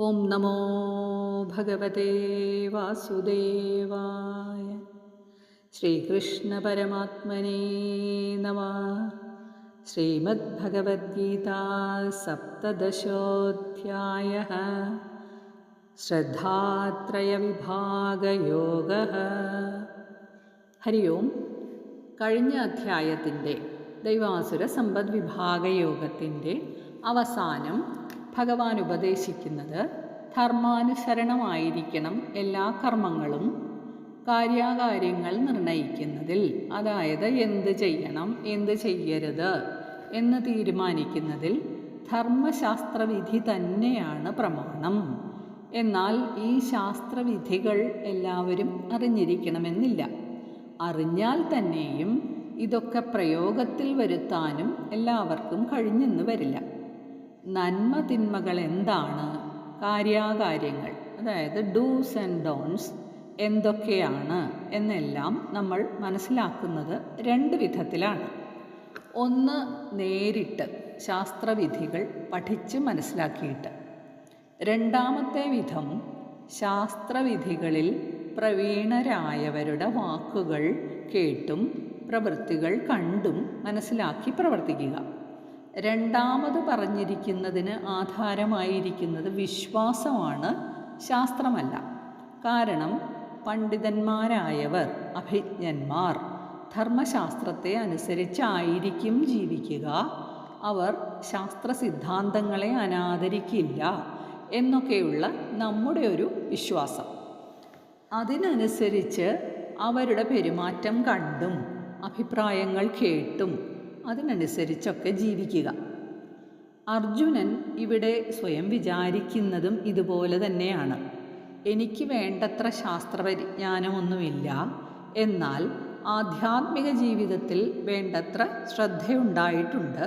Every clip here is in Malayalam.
ഓം നമോ ഭഗവതേ വാസുദേവായ. ശ്രീകൃഷ്ണ പരമാത്മനേ നമഃ. ശ്രീമദ്ഭഗവദ്ഗീത സപ്തദശോധ്യായഃ. ശ്രദ്ധാത്രയവിഭാഗയോഗഃ. ഹരി ഓം. കഴിഞ്ഞ അധ്യായത്തിൻ്റെ ദൈവാസുര സമ്പദ് വിഭാഗയോഗത്തിൻ്റെ അവസാനം ഭഗവാൻ ഉപദേശിക്കുന്നത് ധർമാനുസരണമായിരിക്കണം എല്ലാ കർമ്മങ്ങളും. കാര്യാകാര്യങ്ങൾ നിർണയിക്കുന്നതിൽ, അതായത് എന്ത് ചെയ്യണം എന്ത് ചെയ്യരുത് എന്ന് തീരുമാനിക്കുന്നതിൽ ധർമ്മശാസ്ത്രവിധി തന്നെയാണ് പ്രമാണം. എന്നാൽ ഈ ശാസ്ത്രവിധികൾ എല്ലാവരും അറിഞ്ഞിരിക്കണമെന്നില്ല. അറിഞ്ഞാൽ തന്നെയും ഇതൊക്കെ പ്രയോഗത്തിൽ വരുത്താനും എല്ലാവർക്കും കഴിഞ്ഞെന്ന് വരില്ല. നന്മ തിന്മകൾ എന്താണ്, കാര്യാകാര്യങ്ങൾ അതായത് ഡൂസ് ആൻഡ് ഡോൺസ് എന്തൊക്കെയാണ് എന്നെല്ലാം നമ്മൾ മനസ്സിലാക്കുന്നത് രണ്ട് വിധത്തിലാണ്. ഒന്ന്, നേരിട്ട് ശാസ്ത്രവിധികൾ പഠിച്ച് മനസ്സിലാക്കിയിട്ട്. രണ്ടാമത്തെ വിധം, ശാസ്ത്രവിധികളിൽ പ്രവീണരായവരുടെ വാക്കുകൾ കേട്ടും പ്രവൃത്തികൾ കണ്ടും മനസ്സിലാക്കി പ്രവർത്തിക്കുക. രണ്ടാമത് പറഞ്ഞിരിക്കുന്നതിന് ആധാരമായിരിക്കുന്നത് വിശ്വാസമാണ്, ശാസ്ത്രമല്ല. കാരണം പണ്ഡിതന്മാരായവർ, അഭിജ്ഞന്മാർ ധർമ്മശാസ്ത്രത്തെ അനുസരിച്ചായിരിക്കും ജീവിക്കുക. അവർ ശാസ്ത്ര സിദ്ധാന്തങ്ങളെ അനാദരിക്കില്ല എന്നൊക്കെയുള്ള നമ്മുടെ ഒരു വിശ്വാസം. അതിനനുസരിച്ച് അവരുടെ പെരുമാറ്റം കണ്ടും അഭിപ്രായങ്ങൾ കേട്ടും അതിനനുസരിച്ചൊക്കെ ജീവിക്കുക. അർജുനൻ ഇവിടെ സ്വയം വിചാരിക്കുന്നതും ഇതുപോലെ തന്നെയാണ്. എനിക്ക് വേണ്ടത്ര ശാസ്ത്രപരിജ്ഞാനമൊന്നുമില്ല, എന്നാൽ ആധ്യാത്മിക ജീവിതത്തിൽ വേണ്ടത്ര ശ്രദ്ധയുണ്ടായിട്ടുണ്ട്.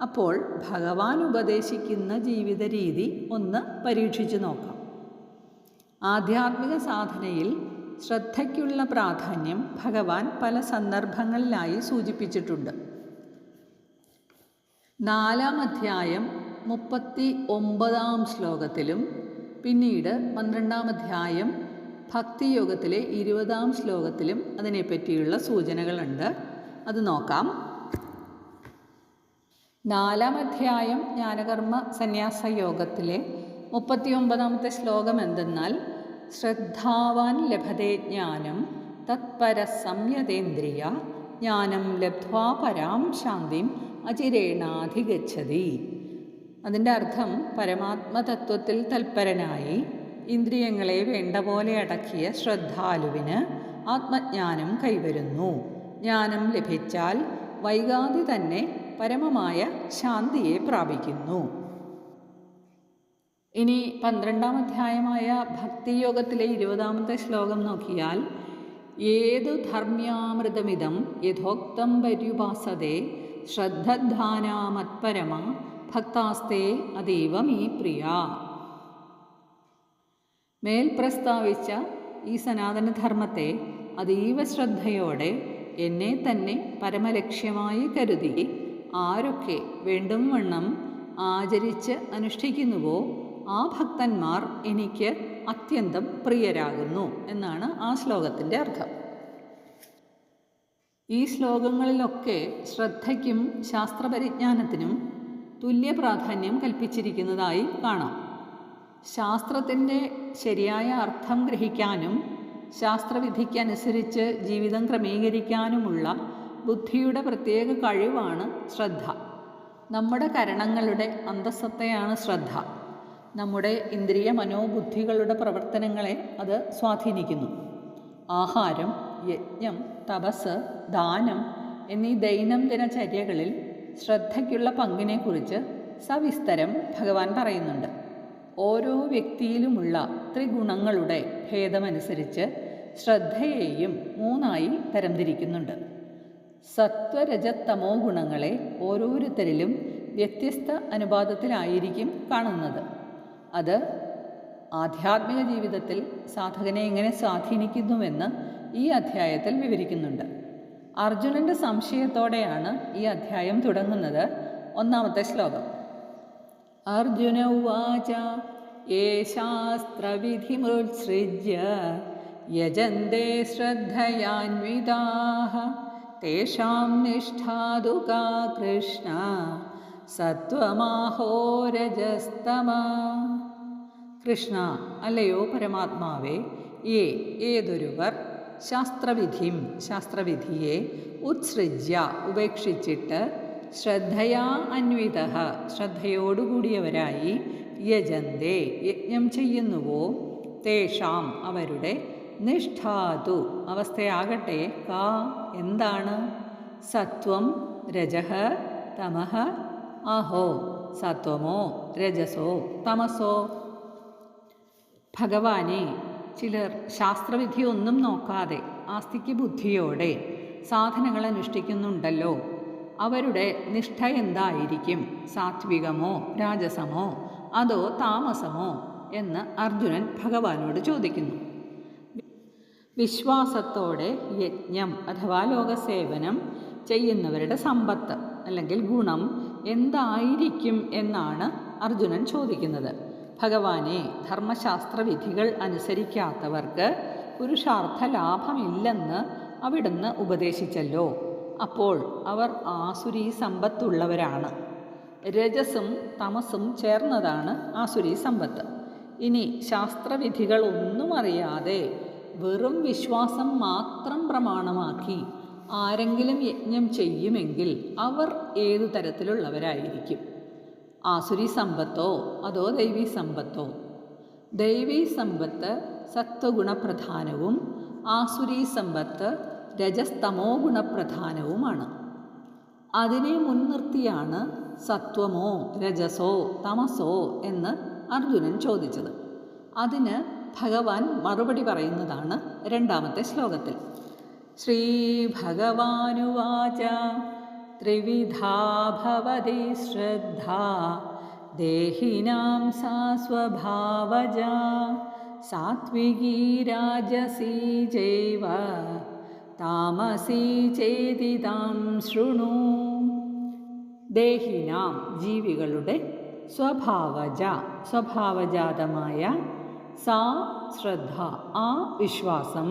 അപ്പോൾ ഭഗവാൻ ഉപദേശിക്കുന്ന ജീവിത രീതി ഒന്ന് പരീക്ഷിച്ചു നോക്കാം. ആധ്യാത്മിക സാധനയിൽ ശ്രദ്ധയ്ക്കുള്ള പ്രാധാന്യം ഭഗവാൻ പല സന്ദർഭങ്ങളിലായി സൂചിപ്പിച്ചിട്ടുണ്ട്. 4-ാം അധ്യായം 39-ാം ശ്ലോകത്തിലും പിന്നീട് 12-ാം അധ്യായം ഭക്തിയോഗത്തിലെ 20-ാം ശ്ലോകത്തിലും അതിനെപ്പറ്റിയുള്ള സൂചനകളുണ്ട്. അത് നോക്കാം. 4-ാം അധ്യായം ജ്ഞാനകർമ്മ സന്യാസ യോഗത്തിലെ 39-ാമത്തെ ശ്ലോകം എന്തെന്നാൽ, ശ്രദ്ധാവാൻ ലഭതേ ജ്ഞാനം തത്പര സംയതേന്ദ്രിയ ജ്ഞാനം ലബ്ധ്വാ പരാം ശാന്തിം അചിരേണാധിഗച്ഛതി. അതിൻ്റെ അർത്ഥം, പരമാത്മതത്വത്തിൽ തൽപരനായി ഇന്ദ്രിയങ്ങളെ വേണ്ട പോലെ അടക്കിയ ശ്രദ്ധാലുവിന് ആത്മജ്ഞാനം കൈവരുന്നു. ജ്ഞാനം ലഭിച്ചാൽ വൈകാതെ തന്നെ പരമമായ ശാന്തിയെ പ്രാപിക്കുന്നു. ഇനി 12-ാം അധ്യായമായ ഭക്തിയോഗത്തിലെ 20-ാമത്തെ ശ്ലോകം നോക്കിയാൽ, ഏതു ധർമ്മ്യാമൃതമിതം യഥോക്തം പര്യുപാസതേ ശ്രദ്ധധാനാമത്പരമ ഭക്താസ്തേ അതീവ മീ പ്രിയ. മേൽ പ്രസ്താവിച്ച ഈ സനാതനധർമ്മത്തെ അതീവ ശ്രദ്ധയോടെ എന്നെ തന്നെ പരമലക്ഷ്യമായി കരുതി ആരൊക്കെ വേണ്ടും വണ്ണം ആചരിച്ച് അനുഷ്ഠിക്കുന്നുവോ ആ ഭക്തന്മാർ എനിക്ക് അത്യന്തം പ്രിയരാകുന്നു എന്നാണ് ആ ശ്ലോകത്തിൻ്റെ അർത്ഥം. ഈ ശ്ലോകങ്ങളിലൊക്കെ ശ്രദ്ധയ്ക്കും ശാസ്ത്രപരിജ്ഞാനത്തിനും തുല്യ പ്രാധാന്യം കൽപ്പിച്ചിരിക്കുന്നതായി കാണാം. ശാസ്ത്രത്തിൻ്റെ ശരിയായ അർത്ഥം ഗ്രഹിക്കാനും ശാസ്ത്രവിധിക്കനുസരിച്ച് ജീവിതം ക്രമീകരിക്കാനുമുള്ള ബുദ്ധിയുടെ പ്രത്യേക കഴിവാണ് ശ്രദ്ധ. നമ്മുടെ കരണങ്ങളുടെ അന്തസ്സത്തെയാണ് ശ്രദ്ധ. നമ്മുടെ ഇന്ദ്രിയ മനോബുദ്ധികളുടെ പ്രവർത്തനങ്ങളെ അത് സ്വാധീനിക്കുന്നു. ആഹാരം, യജ്ഞം, തപസ്, ദാനം എന്നീ ദൈനംദിന ചര്യകളിൽ ശ്രദ്ധയ്ക്കുള്ള പങ്കിനെക്കുറിച്ച് സവിസ്തരം ഭഗവാൻ പറയുന്നുണ്ട്. ഓരോ വ്യക്തിയിലുമുള്ള ത്രിഗുണങ്ങളുടെ ഭേദമനുസരിച്ച് ശ്രദ്ധയെയും 3ആയി തരംതിരിക്കുന്നുണ്ട്. സത്വരജതമോ ഗുണങ്ങളെ ഓരോരുത്തരിലും വ്യത്യസ്ത അനുപാതത്തിലായിരിക്കും കാണുന്നത്. അത് ആധ്യാത്മിക ജീവിതത്തിൽ സാധകനെ എങ്ങനെ സ്വാധീനിക്കുന്നുവെന്ന് ഈ അധ്യായത്തിൽ വിവരിക്കുന്നുണ്ട്. അർജുനൻ്റെ സംശയത്തോടെയാണ് ഈ അധ്യായം തുടങ്ങുന്നത്. 1-ാമത്തെ ശ്ലോകം. അർജുന ഉവാച യേ ശാസ്ത്രവിധിമുത്സൃജ്യ യജന്തെ ശ്രദ്ധയാന്വിതാഃ തേഷാം നിഷ്ഠാതു കാ കൃഷ്ണ സത്വമാഹോരജസ്തമ. കൃഷ്ണ, അല്ലയോ പരമാത്മാവേ, ഏതൊരുവർ ശാസ്ത്രവിധിയെ ഉത്സൃജ്യ ഉപേക്ഷിച്ചിട്ട് ശ്രദ്ധയാ അന്വിതഃ ശ്രദ്ധയോടുകൂടിയവരായി യജന്തേ യജ്ഞം ചെയ്യുന്നുവോ തേഷാം അവരുടെ നിഷ്ഠാതു അവസ്ഥയാകട്ടെ കാ എന്താണ് സത്വം രജഃ തമഃ അഹോ സത്വമോ രജസോ തമസോ. ഭഗവാനെ, ചിലർ ശാസ്ത്രവിധിയൊന്നും നോക്കാതെ ആസ്തിക്ക് ബുദ്ധിയോടെ സാധനങ്ങൾ അനുഷ്ഠിക്കുന്നുണ്ടല്ലോ, അവരുടെ നിഷ്ഠ എന്തായിരിക്കും? സാത്വികമോ രാജസമോ അതോ താമസമോ എന്ന് അർജുനൻ ഭഗവാനോട് ചോദിക്കുന്നു. വിശ്വാസത്തോടെ യജ്ഞം അഥവാ ലോകസേവനം ചെയ്യുന്നവരുടെ സമ്പത്ത് അല്ലെങ്കിൽ ഗുണം എന്തായിരിക്കും എന്നാണ് അർജുനൻ ചോദിക്കുന്നത്. ഭഗവാനെ, ധർമ്മശാസ്ത്ര വിധികൾ അനുസരിക്കാത്തവർക്ക് പുരുഷാർത്ഥ ലാഭമില്ലെന്ന് അവിടുന്ന് ഉപദേശിച്ചല്ലോ. അപ്പോൾ അവർ ആസുരീ സമ്പത്തുള്ളവരാണ്. രജസും തമസും ചേർന്നതാണ് ആസുരീ സമ്പത്ത്. ഇനി ശാസ്ത്രവിധികൾ ഒന്നും അറിയാതെ വെറും വിശ്വാസം മാത്രം പ്രമാണമാക്കി ആരെങ്കിലും യജ്ഞം ചെയ്യുമെങ്കിൽ അവർ ഏതു തരത്തിലുള്ളവരായിരിക്കും? ആസുരി സമ്പത്തോ അതോ ദൈവീ സമ്പത്തോ? ദൈവീ സമ്പത്ത് സത്വഗുണപ്രധാനവും ആസുരീ സമ്പത്ത് രജസ്തമോ ഗുണപ്രധാനവുമാണ്. അതിനെ മുൻനിർത്തിയാണ് സത്വമോ രജസോ തമസോ എന്ന് അർജുനൻ ചോദിച്ചത്. അതിന് ഭഗവാൻ മറുപടി പറയുന്നതാണ് രണ്ടാമത്തെ ശ്ലോകത്തിൽ. ശ്രീഭഗവാനുവാച ത്രിവിധാ ഭവതി ശ്രദ്ധാ ദേഹിനാം സാ സ്വഭാവജാ സാത്വികീ രാജസീ ചൈവ താമസീ ചേതി താം ശൃണു. ദേഹിനാം ജീവികളുടെ സ്വഭാവജാതമായ സാ ശ്രദ്ധ ആ വിശ്വാസം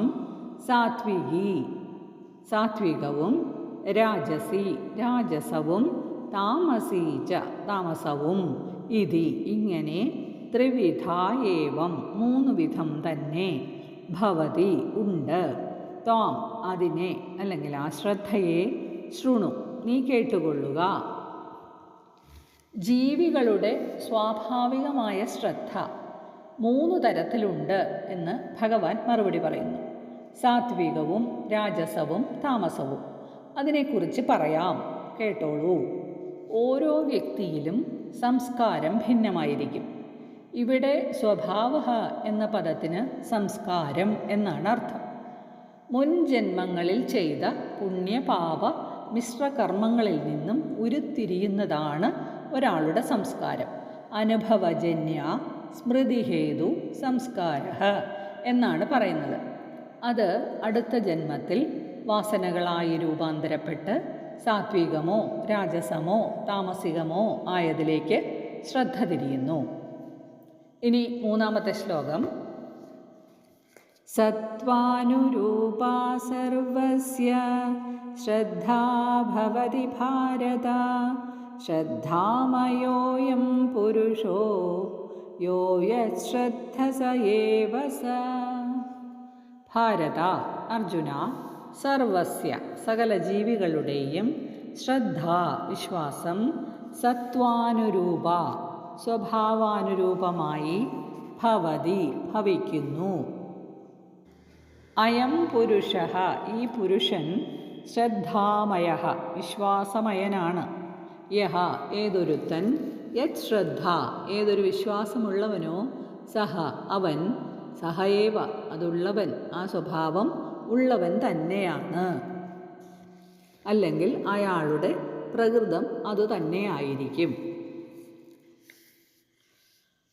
സാത്വികവും രാജസി രാജസവും താമസീച്ച താമസവും ഇതി ഇങ്ങനെ ത്രിവിധ ഏവം മൂന്ന് വിധം തന്നെ ഭവതി ഉണ്ട് ത്വാം അതിനെ അല്ലെങ്കിൽ ആ ശ്രദ്ധയെ ശൃണു നീ കേട്ടുകൊള്ളുക. ജീവികളുടെ സ്വാഭാവികമായ ശ്രദ്ധ മൂന്ന് തരത്തിലുണ്ട് എന്ന് ഭഗവാൻ മറുപടി പറയുന്നു. സാത്വികവും രാജസവും താമസവും. അതിനെക്കുറിച്ച് പറയാം, കേട്ടോളൂ. ഓരോ വ്യക്തിയിലും സംസ്കാരം ഭിന്നമായിരിക്കും. ഇവിടെ സ്വഭാവ എന്ന പദത്തിന് സംസ്കാരം എന്നാണ് അർത്ഥം. മുൻ ജന്മങ്ങളിൽ ചെയ്ത പുണ്യപാപ മിശ്രകർമ്മങ്ങളിൽ നിന്നും ഉരുത്തിരിയുന്നതാണ് ഒരാളുടെ സംസ്കാരം. അനുഭവജന്യ സ്മൃതിഹേതു സംസ്കാര എന്നാണ് പറയുന്നത്. അത് അടുത്ത ജന്മത്തിൽ വാസനകളായി രൂപാന്തരപ്പെട്ട് സാത്വികമോ രാജസമോ താമസികമോ ആയതിലേക്ക് ശ്രദ്ധ തിരിയുന്നു. ഇനി മൂന്നാമത്തെ ശ്ലോകം. സത്വാനുരൂപാ സർവസ്യ ശ്രദ്ധാ ഭവതി ഭാരത ശ്രദ്ധാമയോയം പുരുഷോ യോ യശ്രദ്ധ സ ഏവ സ. ഭാരത അർജുന, സർവസ്യ സകല ജീവികളുടെയും ശ്രദ്ധ വിശ്വാസം സത്വാനുരൂപ സ്വഭാവാനുരൂപമായി ഭവതി ഭവിക്കുന്നു. അയം പുരുഷ ഈ പുരുഷൻ ശ്രദ്ധാമയ വിശ്വാസമയനാണ്. യഹ ഏതൊരുത്തൻ യത് ശ്രദ്ധ ഏതൊരു വിശ്വാസമുള്ളവനോ സഹ അവൻ സഹയേവ അതുള്ളവൻ ആ സ്വഭാവം ഉള്ളവൻ തന്നെയാണ്. അല്ലെങ്കിൽ അയാളുടെ പ്രകൃതം അതുതന്നെയായിരിക്കും.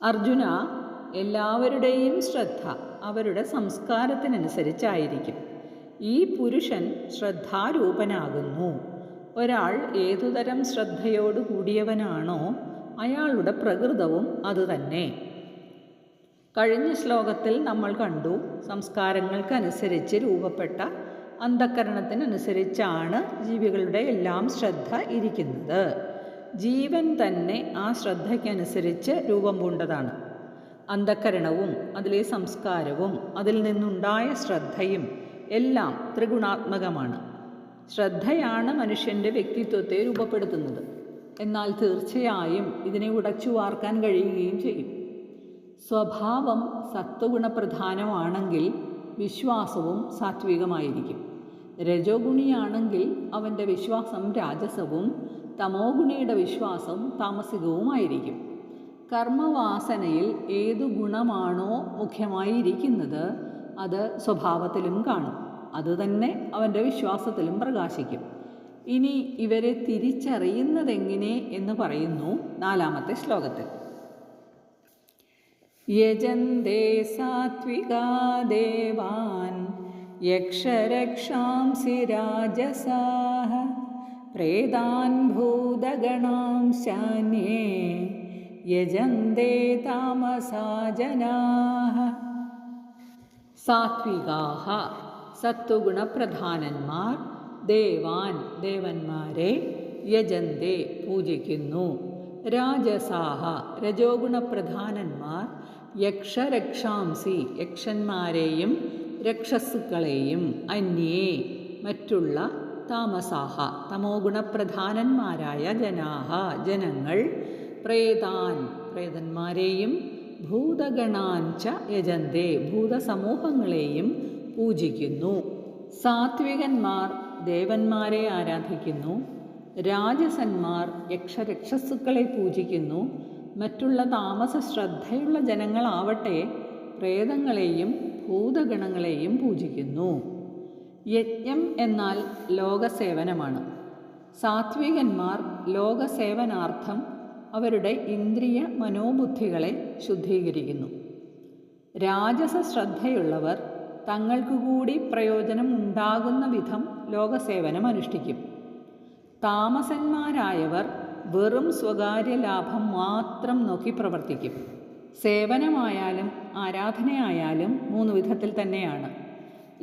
അർജുന, എല്ലാവരുടെയും ശ്രദ്ധ അവരുടെ സംസ്കാരത്തിനനുസരിച്ചായിരിക്കും. ഈ പുരുഷൻ ശ്രദ്ധാരൂപനാകുന്നു. ഒരാൾ ഏതുതരം ശ്രദ്ധയോടു കൂടിയവനാണോ അയാളുടെ പ്രകൃതവും അതുതന്നെ. കഴിഞ്ഞ ശ്ലോകത്തിൽ നമ്മൾ കണ്ടു, സംസ്കാരങ്ങൾക്കനുസരിച്ച് രൂപപ്പെട്ട അന്ധക്കരണത്തിനനുസരിച്ചാണ് ജീവികളുടെ എല്ലാം ശ്രദ്ധ ഇരിക്കുന്നത്. ജീവൻ തന്നെ ആ ശ്രദ്ധയ്ക്കനുസരിച്ച് രൂപം പൂണ്ടതാണ്. അന്ധക്കരണവും അതിലെ സംസ്കാരവും അതിൽ നിന്നുണ്ടായ ശ്രദ്ധയും എല്ലാം ത്രിഗുണാത്മകമാണ്. ശ്രദ്ധയാണ് മനുഷ്യൻ്റെ വ്യക്തിത്വത്തെ രൂപപ്പെടുത്തുന്നത്. എന്നാൽ തീർച്ചയായും ഇതിനെ ഉടച്ചു വാർക്കാൻ കഴിയുകയും ചെയ്യും. സ്വഭാവം സത്വഗുണപ്രധാനമാണെങ്കിൽ വിശ്വാസവും സാത്വികമായിരിക്കും. രജോഗുണിയാണെങ്കിൽ അവൻ്റെ വിശ്വാസം രാജസവും, തമോഗുണിയുടെ വിശ്വാസം താമസികവുമായിരിക്കും. കർമ്മവാസനയിൽ ഏതു ഗുണമാണോ മുഖ്യമായിരിക്കുന്നത് അത് സ്വഭാവത്തിലും കാണും. അതുതന്നെ അവൻ്റെ വിശ്വാസത്തിലും പ്രകാശിക്കും. ഇനി ഇവരെ തിരിച്ചറിയുന്നതെങ്ങനെ എന്ന് പറയുന്നു 4-ാമത്തെ ശ്ലോകത്തിൽ. യജന്തേ സാത്വികാ ദേവാൻ യക്ഷരക്ഷാംസി രാജസാഃ പ്രേതാൻ ഭൂതഗണാംശാന്യേ യജന്തേ താമസാ ജനാഃ. സാത്വികാഃ സത്വഗുണപ്രധാനന്മാർ, ദേവാൻ ദേവന്മാരെ, യജന്തേ പൂജിക്കുന്നു, രാജസാഹ രജോഗുണപ്രധാനന്മാർ, യക്ഷരക്ഷാംസി യക്ഷന്മാരെയും രക്ഷസുക്കളെയും, അന്യേ മറ്റുള്ള, താമസാഹ തമോഗുണപ്രധാനന്മാരായ ജനാഹ ജനങ്ങൾ, പ്രേതാൻ പ്രേതന്മാരെയും, ഭൂതഗണാഞ്ച യജന്തേ ഭൂതസമൂഹങ്ങളെയും പൂജിക്കുന്നു. സാത്വികന്മാർ ദേവന്മാരെ ആരാധിക്കുന്നു, രാജസന്മാർ യക്ഷരക്ഷസുക്കളെ പൂജിക്കുന്നു, മറ്റുള്ള താമസ ശ്രദ്ധയുള്ള ജനങ്ങളാവട്ടെ പ്രേതങ്ങളെയും ഭൂതഗണങ്ങളെയും പൂജിക്കുന്നു. യജ്ഞം എന്നാൽ ലോകസേവനമാണ്. സാത്വികന്മാർ ലോകസേവനാർത്ഥം അവരുടെ ഇന്ദ്രിയ മനോബുദ്ധികളെ ശുദ്ധീകരിക്കുന്നു. രാജസ ശ്രദ്ധയുള്ളവർ തങ്ങൾക്ക് കൂടി പ്രയോജനം ഉണ്ടാകുന്ന വിധം ലോകസേവനം അനുഷ്ഠിക്കും. താമസന്മാരായവർ വെറും സ്വകാര്യ ലാഭം മാത്രം നോക്കി പ്രവർത്തിക്കും. സേവനമായാലും ആരാധനയായാലും 3 വിധത്തിൽ തന്നെയാണ്.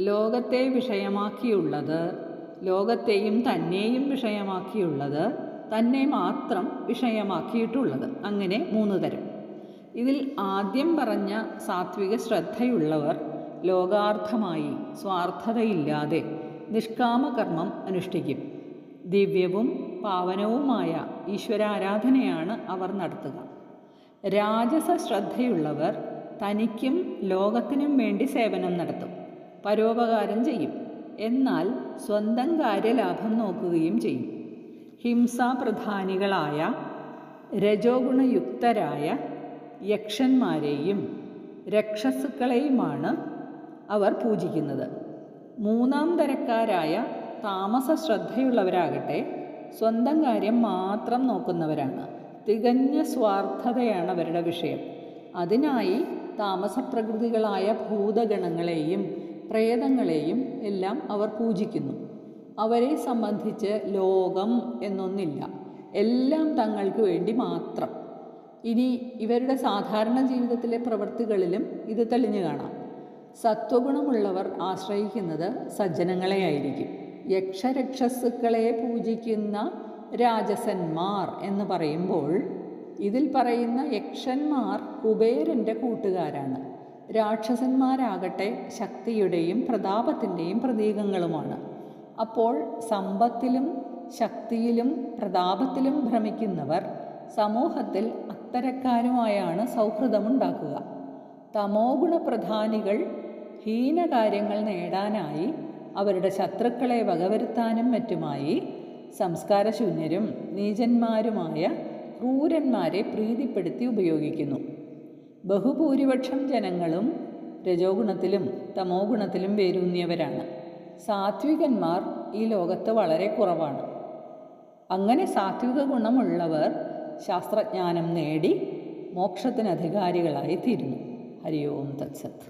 ലോകത്തെ വിഷയമാക്കിയുള്ളത്, ലോകത്തെയും തന്നെയും വിഷയമാക്കിയുള്ളത്, തന്നെ മാത്രം വിഷയമാക്കിയിട്ടുള്ളത്, അങ്ങനെ 3 തരം. ഇതിൽ ആദ്യം പറഞ്ഞ സാത്വിക ശ്രദ്ധയുള്ളവർ ലോകാർത്ഥമായി സ്വാർത്ഥതയില്ലാതെ നിഷ്കാമകർമ്മം അനുഷ്ഠിക്കും. ദിവ്യവും പാവനവുമായ ഈശ്വരാരാധനയാണ് അവർ നടത്തുക. രാജസ ശ്രദ്ധയുള്ളവർ തനിക്കും ലോകത്തിനും വേണ്ടി സേവനം നടത്തും, പരോപകാരം ചെയ്യും. എന്നാൽ സ്വന്തം കാര്യലാഭം നോക്കുകയും ചെയ്യും. ഹിംസാപ്രധാനികളായ രജോഗുണയുക്തരായ യക്ഷന്മാരെയും രക്ഷസുക്കളെയുമാണ് അവർ പൂജിക്കുന്നത്. 3-ാം തരക്കാരായ താമസ ശ്രദ്ധയുള്ളവരാകട്ടെ സ്വന്തം കാര്യം മാത്രം നോക്കുന്നവരാണ്. തികഞ്ഞ സ്വാർത്ഥതയാണ് അവരുടെ വിഷയം. അതിനായി താമസപ്രകൃതികളായ ഭൂതഗണങ്ങളെയും പ്രേതങ്ങളെയും എല്ലാം അവർ പൂജിക്കുന്നു. അവരെ സംബന്ധിച്ച് ലോകം എന്നൊന്നില്ല, എല്ലാം തങ്ങൾക്ക് വേണ്ടി മാത്രം. ഇനി ഇവരുടെ സാധാരണ ജീവിതത്തിലെ പ്രവൃത്തികളിലും ഇത് തെളിഞ്ഞു കാണാം. സത്വഗുണമുള്ളവർ ആശ്രയിക്കുന്നത് സജ്ജനങ്ങളെയായിരിക്കും. യക്ഷരക്ഷസുക്കളെ പൂജിക്കുന്ന രാജസന്മാർ എന്ന് പറയുമ്പോൾ ഇതിൽ പറയുന്ന യക്ഷന്മാർ കുബേരൻ്റെ കൂട്ടുകാരാണ്. രാക്ഷസന്മാരാകട്ടെ ശക്തിയുടെയും പ്രതാപത്തിൻ്റെയും പ്രതീകങ്ങളുമാണ്. അപ്പോൾ സമ്പത്തിലും ശക്തിയിലും പ്രതാപത്തിലും ഭ്രമിക്കുന്നവർ സമൂഹത്തിൽ അത്തരക്കാരുമായാണ് സൗഹൃദമുണ്ടാക്കുക. തമോ ഗുണപ്രധാനികൾ ഹീനകാര്യങ്ങൾ നേടാനായി അവരുടെ ശത്രുക്കളെ വകവരുത്താനും മറ്റുമായി സംസ്കാരശൂന്യരും നീചന്മാരുമായ ക്രൂരന്മാരെ പ്രീതിപ്പെടുത്തി ഉപയോഗിക്കുന്നു. ബഹുഭൂരിപക്ഷം ജനങ്ങളും രജോഗുണത്തിലും തമോ ഗുണത്തിലും വേരൂന്നിയവരാണ്. സാത്വികന്മാർ ഈ ലോകത്ത് വളരെ കുറവാണ്. അങ്ങനെ സാത്വിക ഗുണമുള്ളവർ ശാസ്ത്രജ്ഞാനം നേടി മോക്ഷത്തിന് അധികാരികളായി തീരുന്നു. ഹരി ഓം തത്സത്ത്.